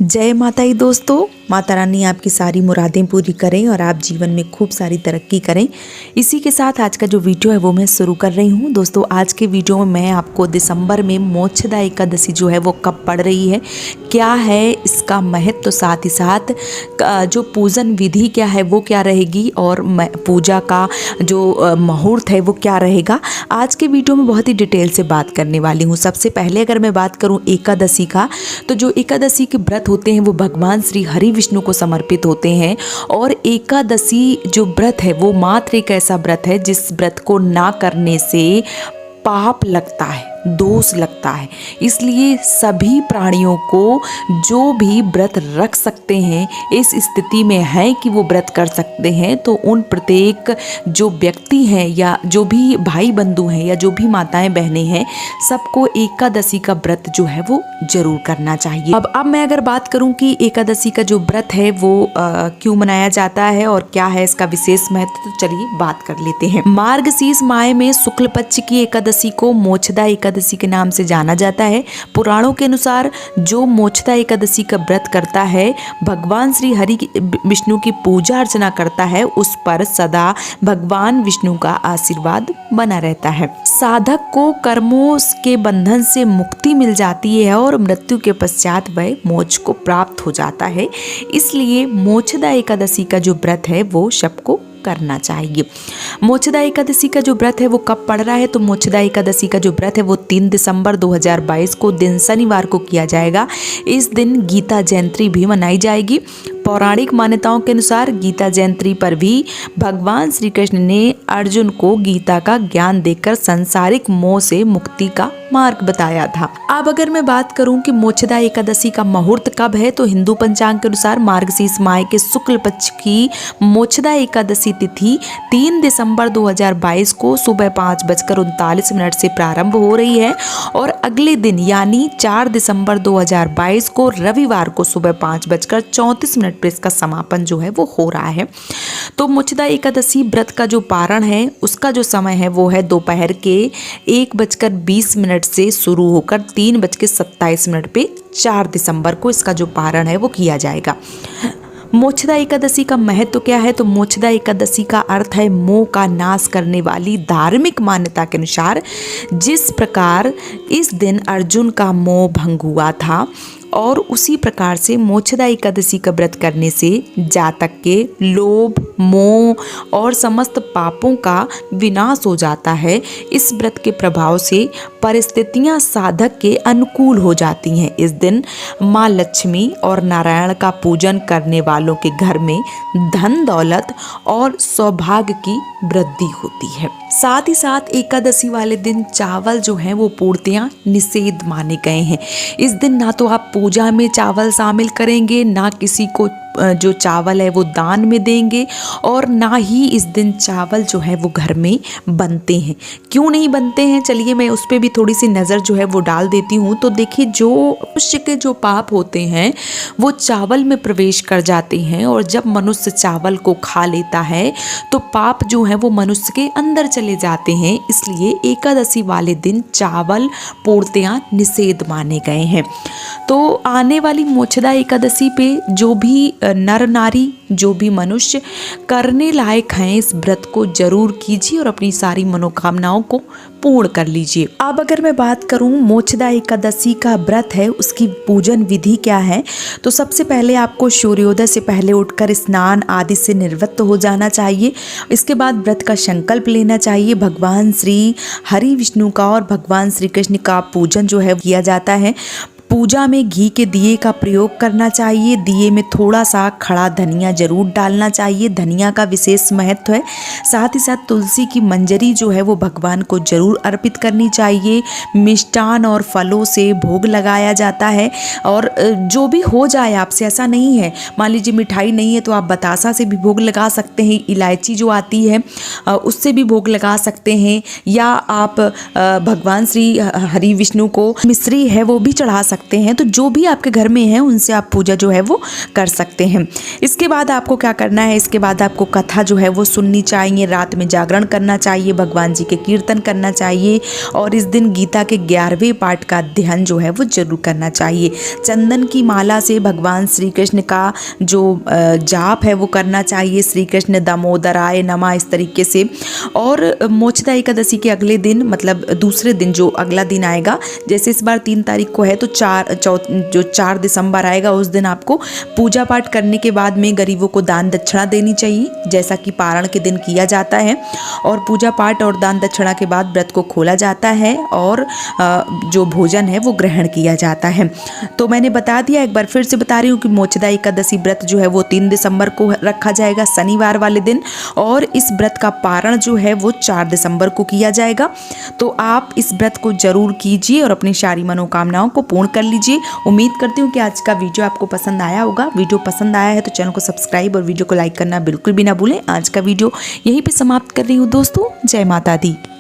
जय माता दी दोस्तों। माता रानी आपकी सारी मुरादें पूरी करें और आप जीवन में खूब सारी तरक्की करें। इसी के साथ आज का जो वीडियो है वो मैं शुरू कर रही हूँ। दोस्तों आज के वीडियो में मैं आपको दिसंबर में मोक्षदा एकादशी जो है वो कब पड़ रही है, क्या है इसका महत्व, तो साथ ही साथ जो पूजन विधि क्या है वो क्या रहेगी और पूजा का जो मुहूर्त है वो क्या रहेगा, आज के वीडियो में बहुत ही डिटेल से बात करने वाली हूँ। सबसे पहले अगर मैं बात करूँ एकादशी का, तो जो एकादशी के व्रत होते हैं वो भगवान श्री हरि विष्णु को समर्पित होते हैं। और एकादशी जो व्रत है वो मात्र एक ऐसा व्रत है जिस व्रत को ना करने से पाप लगता है, दोष लगता है। इसलिए सभी प्राणियों को जो भी व्रत रख सकते हैं, इस स्थिति में है कि वो व्रत कर सकते हैं, तो उन प्रत्येक जो व्यक्ति हैं या जो भी भाई बंधु हैं या जो भी माताएं बहनें हैं, सबको एकादशी का व्रत जो है वो जरूर करना चाहिए। अब मैं अगर बात करूं कि एकादशी का जो व्रत है वो क्यों मनाया जाता है और क्या है इसका विशेष महत्व, तो चलिए बात कर लेते हैं। मार्गशीर्ष माह में शुक्ल पक्ष की एकादशी को मोक्षदा एकादशी के नाम से जाना जाता है। पुराणों के अनुसार जो मोक्षदा एकादशी का व्रत करता है, भगवान श्री हरि विष्णु की पूजा अर्चना करता है, उस पर सदा भगवान विष्णु का आशीर्वाद बना रहता है। साधक को कर्मों के बंधन से मुक्ति मिल जाती है और मृत्यु के पश्चात वह मोक्ष को प्राप्त हो जाता है। इसलिए मोक्षदा एकादशी का जो व्रत है वो सबको करना चाहिए। मोक्षदा एकादशी का जो व्रत है वो कब पड़ रहा है, तो मोक्षदा एकादशी का जो व्रत है वो 3 दिसंबर 2022 को दिन शनिवार को किया जाएगा। इस दिन गीता जयंती भी मनाई जाएगी। पौराणिक मान्यताओं के अनुसार गीता जयंती पर भी भगवान श्री कृष्ण ने अर्जुन को गीता का ज्ञान देकर सांसारिक मोह से मुक्ति का मार्ग बताया था। अब अगर मैं बात करूं कि मोक्षदा एकादशी का मुहूर्त कब है, तो हिंदू पंचांग के अनुसार मार्गशीर्ष माह के शुक्ल पक्ष की मोक्षदा एकादशी तिथि 3 दिसंबर 2022 को सुबह 5:39 से प्रारंभ हो रही है और अगले दिन यानी 4 दिसंबर 2022 को रविवार को सुबह 5:34 पर इसका समापन जो है वो हो रहा है। तो मोक्षदा एकादशी व्रत का जो पारण है उसका जो समय है वो है दोपहर के 1:20 से शुरू होकर 3:27 पे 4 दिसंबर को इसका जो पारण है वो किया जाएगा। मोक्षदा एकादशी का महत्व क्या है, तो मोक्षदा एकादशी का अर्थ है मोह का नाश करने वाली। धार्मिक मान्यता के अनुसार जिस प्रकार इस दिन अर्जुन का मोह भंग हुआ था और उसी प्रकार से मोक्षदा एकादशी का व्रत करने से जातक के लोभ, मोह और समस्त पापों का विनाश हो जाता है। इस व्रत के प्रभाव से परिस्थितियां साधक के अनुकूल हो जाती हैं। इस दिन माँ लक्ष्मी और नारायण का पूजन करने वालों के घर में धन दौलत और सौभाग्य की वृद्धि होती है। साथ ही साथ एकादशी वाले दिन चावल जो है वो पूर्णतया निषेध माने गए हैं। इस दिन ना तो आप पूजा में चावल शामिल करेंगे, ना किसी को जो चावल है वो दान में देंगे और ना ही इस दिन चावल जो है वो घर में बनते हैं। क्यों नहीं बनते हैं, चलिए मैं उस पर भी थोड़ी सी नज़र जो है वो डाल देती हूँ। तो देखिए, जो मनुष्य के जो पाप होते हैं वो चावल में प्रवेश कर जाते हैं और जब मनुष्य चावल को खा लेता है तो पाप जो है वो मनुष्य के अंदर चले जाते हैं। इसलिए एकादशी वाले दिन चावल पूर्णतया निषेध माने गए हैं। तो आने वाली मोक्षदा एकादशी पे जो भी नर नारी, जो भी मनुष्य करने लायक हैं, इस व्रत को जरूर कीजिए और अपनी सारी मनोकामनाओं को पूर्ण कर लीजिए। अब अगर मैं बात करूं मोक्षदा एकादशी का व्रत है उसकी पूजन विधि क्या है, तो सबसे पहले आपको सूर्योदय से पहले उठकर स्नान आदि से निवृत्त हो जाना चाहिए। इसके बाद व्रत का संकल्प लेना चाहिए। भगवान श्री हरि विष्णु का और भगवान श्री कृष्ण का पूजन जो है किया जाता है। पूजा में घी के दिए का प्रयोग करना चाहिए। दिए में थोड़ा सा खड़ा धनिया जरूर डालना चाहिए, धनिया का विशेष महत्व है। साथ ही साथ तुलसी की मंजरी जो है वो भगवान को जरूर अर्पित करनी चाहिए। मिष्टान और फलों से भोग लगाया जाता है और जो भी हो जाए आपसे, ऐसा नहीं है, मान लीजिए मिठाई नहीं है तो आप बतासा से भी भोग लगा सकते हैं, इलायची जो आती है उससे भी भोग लगा सकते हैं, या आप भगवान श्री हरि विष्णु को मिश्री है वो भी चढ़ा सकते सकते हैं। तो जो भी आपके घर में है उनसे आप पूजा जो है वो कर सकते हैं। इसके बाद आपको क्या करना है, इसके बाद आपको कथा जो है वो सुननी चाहिए, रात में जागरण करना चाहिए, भगवान जी के कीर्तन करना चाहिए और इस दिन गीता के 11वें पाठ का अध्ययन जो है वो जरूर करना चाहिए। चंदन की माला से भगवान श्री कृष्ण का जो जाप है वो करना चाहिए, श्री कृष्ण दामोदराय नमः, इस तरीके से। और मोक्षदा एकादशी के अगले दिन, मतलब दूसरे दिन जो अगला दिन आएगा, जैसे इस बार 3 तारीख को है तो 4 दिसंबर आएगा, उस दिन आपको पूजा पाठ करने के बाद में गरीबों को दान दक्षिणा देनी चाहिए, जैसा कि पारण के दिन किया जाता है। और पूजा पाठ और दान दक्षिणा के बाद व्रत को खोला जाता है और जो भोजन है वो ग्रहण किया जाता है। तो मैंने बता दिया, एक बार फिर से बता रही हूँ कि मोक्षदा एकादशी व्रत जो है वो 3 दिसंबर को रखा जाएगा, शनिवार वाले दिन, और इस व्रत का पारण जो है वो 4 दिसंबर को किया जाएगा। तो आप इस व्रत को जरूर कीजिए और अपनी सारी मनोकामनाओं को पूर्ण कर लीजिए। उम्मीद करती हूँ कि आज का वीडियो आपको पसंद आया होगा। वीडियो पसंद आया है तो चैनल को सब्सक्राइब और वीडियो को लाइक करना बिल्कुल भी ना भूलें। आज का वीडियो यहीं पे समाप्त कर रही हूँ दोस्तों। जय माता दी।